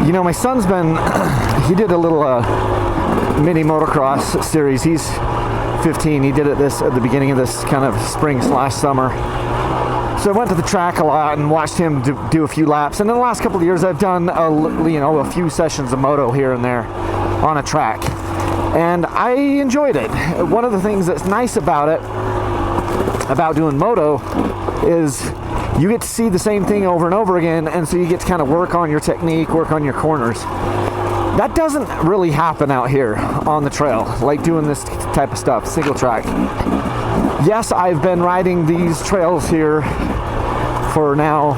You know, my son's been, he did a little mini motocross series. He's 15. He did it at the beginning of this kind of spring/summer. So I went to the track a lot and watched him do a few laps. And in the last couple of years, I've done a few sessions of moto here and there on a track, and I enjoyed it. One of the things that's nice about it, about doing moto, is you get to see the same thing over and over again, and so you get to kind of work on your technique, work on your corners. That doesn't really happen out here on the trail, like doing this type of stuff, single track. Yes, I've been riding these trails here for now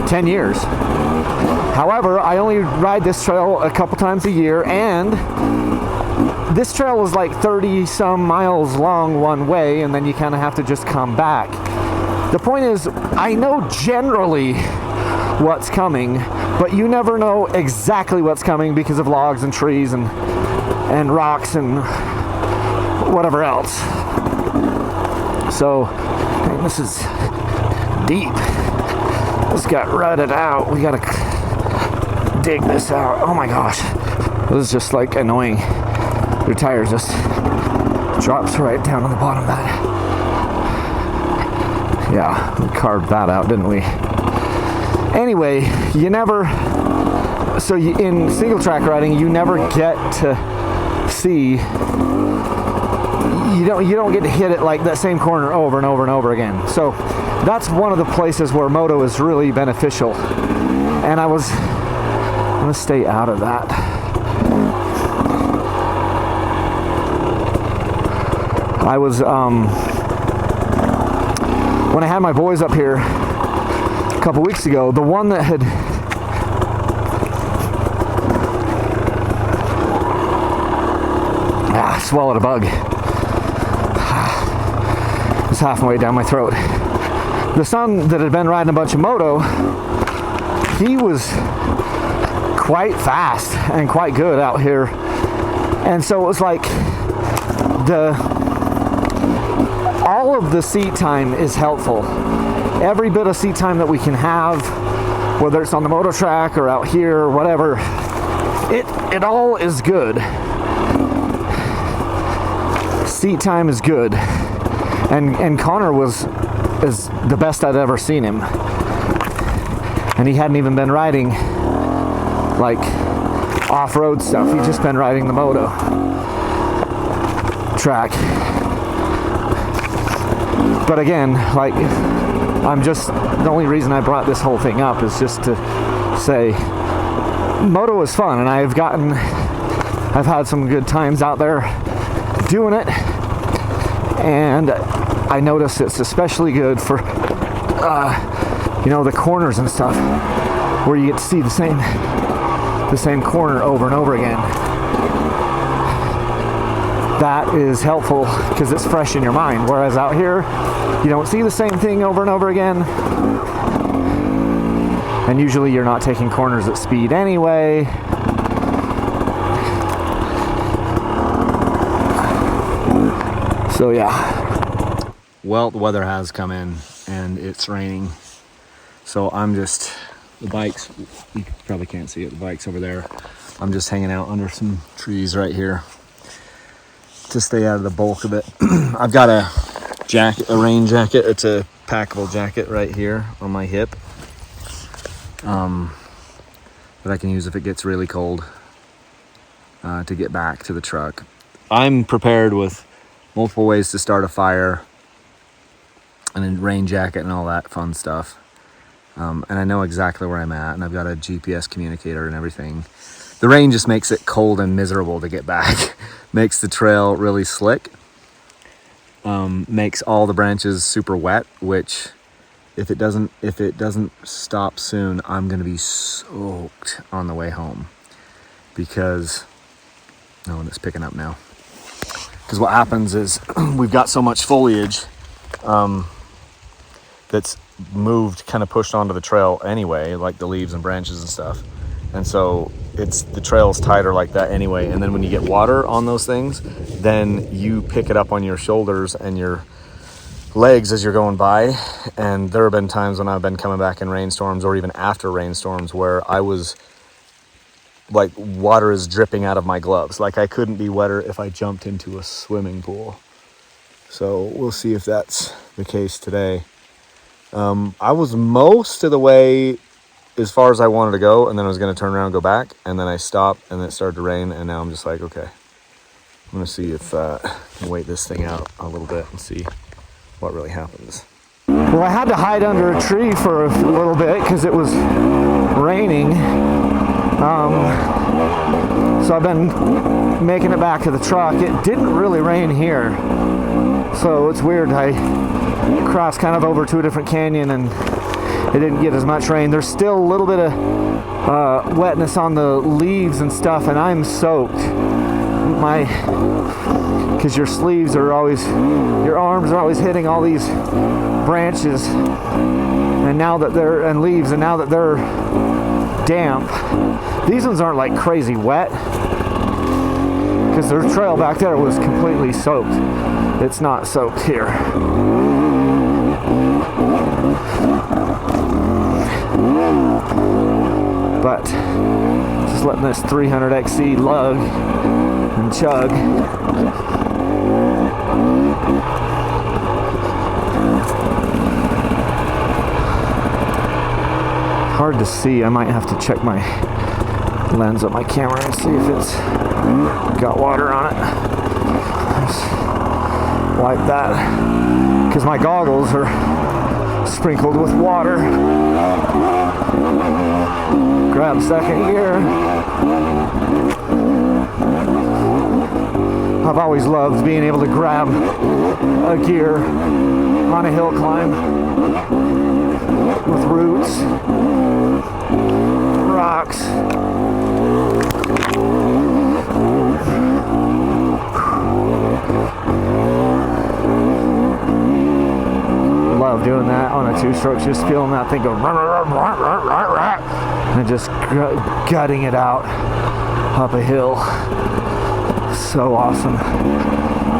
10 years. However, I only ride this trail a couple times a year, and this trail is like 30 some miles long one way, and then you kind of have to just come back. The point is, I know generally what's coming, but you never know exactly what's coming because of logs and trees and rocks and whatever else. So, this is deep. This got rutted out. We gotta dig this out. Oh my gosh. This is just like annoying. Your tire just drops right down on the bottom of that. Yeah, we carved that out, didn't we? Anyway, in single track riding, you never get to see, you don't get to hit it like that same corner over and over and over again. So that's one of the places where moto is really beneficial. And I'm gonna stay out of that. I was, when I had my boys up here a couple weeks ago, the one that had swallowed a bug. It's halfway down my throat. The son that had been riding a bunch of moto, he was quite fast and quite good out here. And so it was like all of the seat time is helpful. Every bit of seat time that we can have, whether it's on the moto track or out here or whatever, it all is good. Seat time is good. And Connor is the best I'd ever seen him. And he hadn't even been riding like off-road stuff. He'd just been riding the moto track. But again, like, the only reason I brought this whole thing up is just to say moto is fun, and I've had some good times out there doing it, and I notice it's especially good for the corners and stuff, where you get to see the same corner over and over again. That is helpful because it's fresh in your mind, whereas out here you don't see the same thing over and over again, and usually you're not taking corners at speed anyway. So yeah. Well, the weather has come in and it's raining, so the bikes, you probably can't see it, the bike's over there. I'm just hanging out under some trees right here to stay out of the bulk of it. I've got a rain jacket. It's a packable jacket right here on my hip, that I can use if it gets really cold, to get back to the truck. I'm prepared with multiple ways to start a fire and a rain jacket and all that fun stuff. And I know exactly where I'm at, and I've got a GPS communicator and everything. The rain just makes it cold and miserable to get back. Makes the trail really slick. Makes all the branches super wet, which if it doesn't stop soon, I'm gonna be soaked on the way home, because it's picking up now. Because what happens is we've got so much foliage that's moved, kind of pushed onto the trail anyway, like the leaves and branches and stuff. And so the trail's tighter like that anyway. And then when you get water on those things, then you pick it up on your shoulders and your legs as you're going by. And there have been times when I've been coming back in rainstorms or even after rainstorms where I was like, water is dripping out of my gloves. Like, I couldn't be wetter if I jumped into a swimming pool. So we'll see if that's the case today. I was most of the way as far as I wanted to go, and then I was going to turn around and go back, and then I stopped, and it started to rain, and now I'm just like, okay, I'm going to see if I can wait this thing out a little bit and see what really happens. Well, I had to hide under a tree for a little bit because it was raining. So I've been making it back to the truck. It didn't really rain here, so it's weird. I crossed kind of over to a different canyon and it didn't get as much rain. There's still a little bit of wetness on the leaves and stuff, and I'm soaked. Because your sleeves are always, your arms are always hitting all these branches, and now that they're, and leaves, and now that they're damp, these ones aren't like crazy wet, because their trail back there was completely soaked. It's not soaked here. But just letting this 300XC lug and chug. Hard to see. I might have to check my lens on my camera and see if it's got water on it. Just wipe that, because my goggles are sprinkled with water. Grab second gear. I've always loved being able to grab a gear on a hill climb with roots, rocks. Love doing that on a two-stroke, just feeling that thing go and just gutting it out up a hill. So awesome.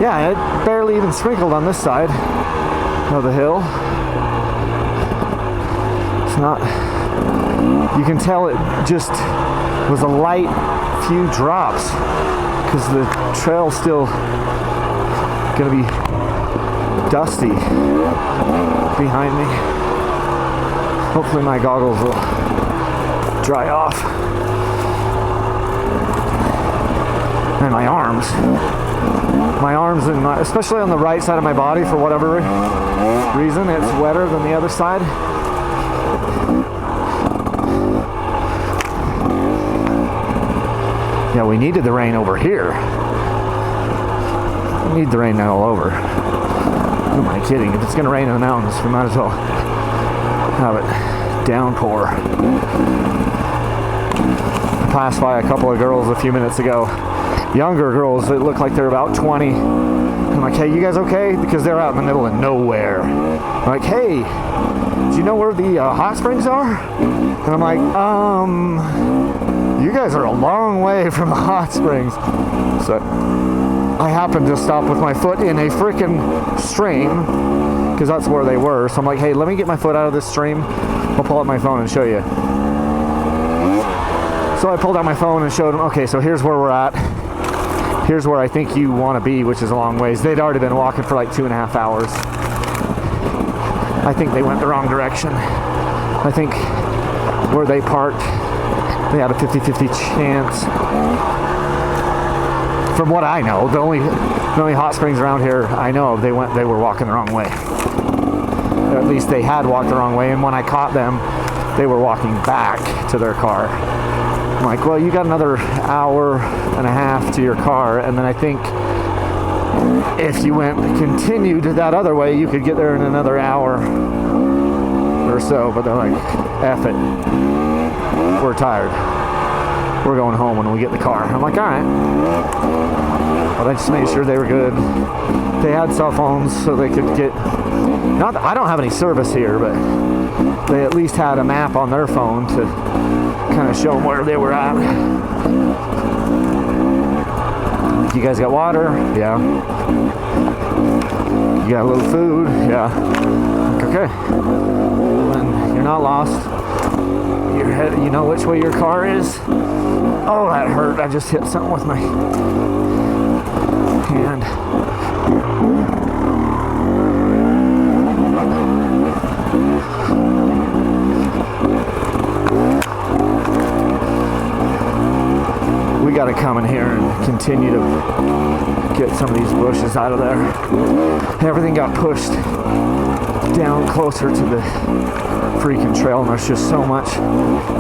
Yeah, it barely even sprinkled on this side of the hill. It's not, you can tell it just was a light few drops because the trail's still gonna be dusty behind me. Hopefully my goggles will dry off. And my arms, and especially on the right side of my body, for whatever reason, it's wetter than the other side. Yeah, we needed the rain over here. We need the rain all over. Who am I kidding? If it's going to rain in the mountains, we might as well have it downpour. I passed by a couple of girls a few minutes ago. Younger girls that look like they're about 20. I'm like, hey, you guys okay? Because they're out in the middle of nowhere. I'm like, hey, do you know where the hot springs are? And I'm like, you guys are a long way from the hot springs. So I happened to stop with my foot in a freaking stream, because that's where they were. So I'm like, hey, let me get my foot out of this stream. I'll pull up my phone and show you. So I pulled out my phone and showed them, okay, so here's where we're at. Here's where I think you want to be, which is a long ways. They'd already been walking for like 2.5 hours. I think they went the wrong direction. I think where they parked, they had a 50-50 chance. From what I know, the only hot springs around here I know of, they were walking the wrong way. Or at least they had walked the wrong way, and when I caught them, they were walking back to their car. I'm like, well, you got another hour and a half to your car, and then I think if you continued that other way, you could get there in another hour or so. But they're like, F it, we're tired, we're going home when we get in the car. I'm like, all right. But I just made sure they were good. They had cell phones, so they could get, not that I don't have any service here, but they at least had a map on their phone to kind of show them where they were at. You guys got water? Yeah. You got a little food, yeah. Okay. When you're not lost, your head, you know which way your car is. Oh, that hurt. I just hit something with my hand. We got to come in here and continue to get some of these bushes out of there. Everything got pushed down closer to the freaking trail, and there's just so much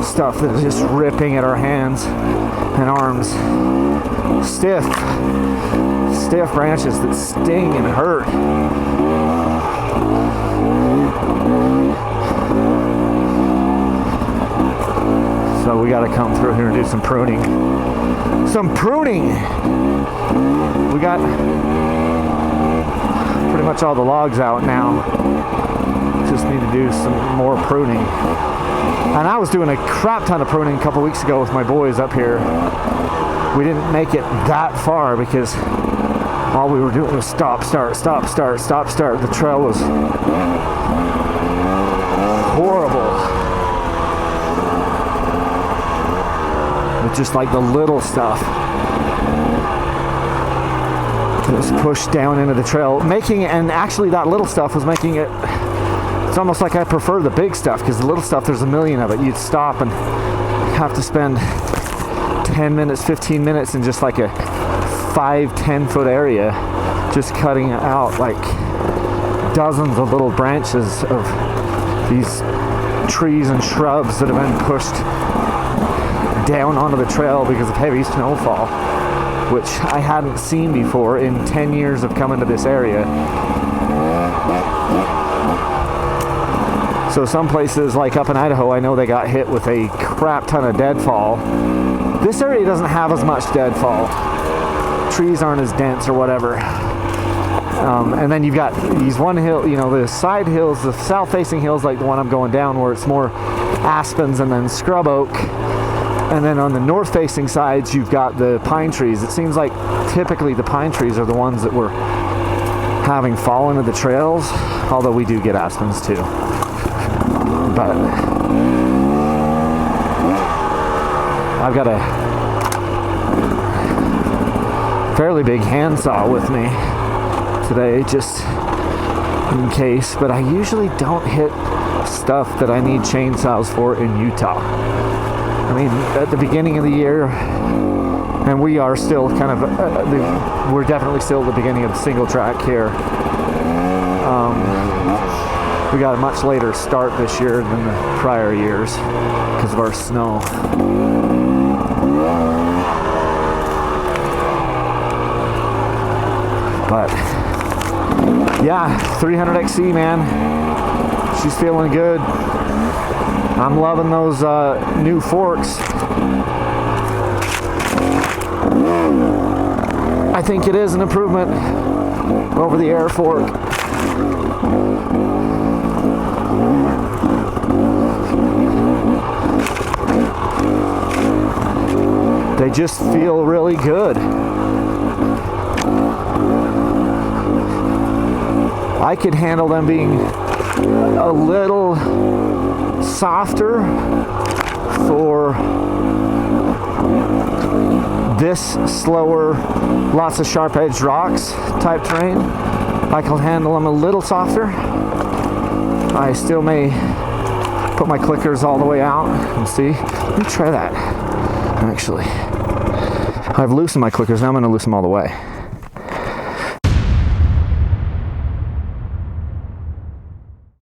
stuff that is just ripping at our hands and arms. Stiff branches that sting and hurt. So we got to come through here and do some pruning. We got pretty much all the logs out now. Just need to do some more pruning. And I was doing a crap ton of pruning a couple weeks ago with my boys up here. We didn't make it that far because all we were doing was stop, start, stop, start, stop, start. The trail was horrible. With just like the little stuff that was pushed down into the trail, and actually that little stuff was making it, it's almost like I prefer the big stuff, because the little stuff, there's a million of it. You'd stop and have to spend 10 minutes, 15 minutes in just like a 5-10 foot area, just cutting out like dozens of little branches of these trees and shrubs that have been pushed down onto the trail because of heavy snowfall, which I hadn't seen before in 10 years of coming to this area. So some places like up in Idaho, I know they got hit with a crap ton of deadfall. This area doesn't have as much deadfall. Trees aren't as dense or whatever. And then you've got these one hill, the side hills, the south-facing hills like the one I'm going down, where it's more aspens and then scrub oak. And then on the north-facing sides, you've got the pine trees. It seems like typically the pine trees are the ones that were having fall into the trails, although we do get aspens too. But I've got a fairly big handsaw with me today, just in case. But I usually don't hit stuff that I need chainsaws for in Utah. I mean, at the beginning of the year, and we are still kind of, we're definitely still at the beginning of the single track here. We got a much later start this year than the prior years because of our snow. But yeah, 300XC, man, she's feeling good. I'm loving those new forks. I think it is an improvement over the air fork. They just feel really good. I could handle them being a little softer for this slower, lots of sharp edged rocks type terrain. I can handle them a little softer. I still may put my clickers all the way out and see. Let me try that. Actually, I've loosened my clickers. Now I'm going to loosen them all the way.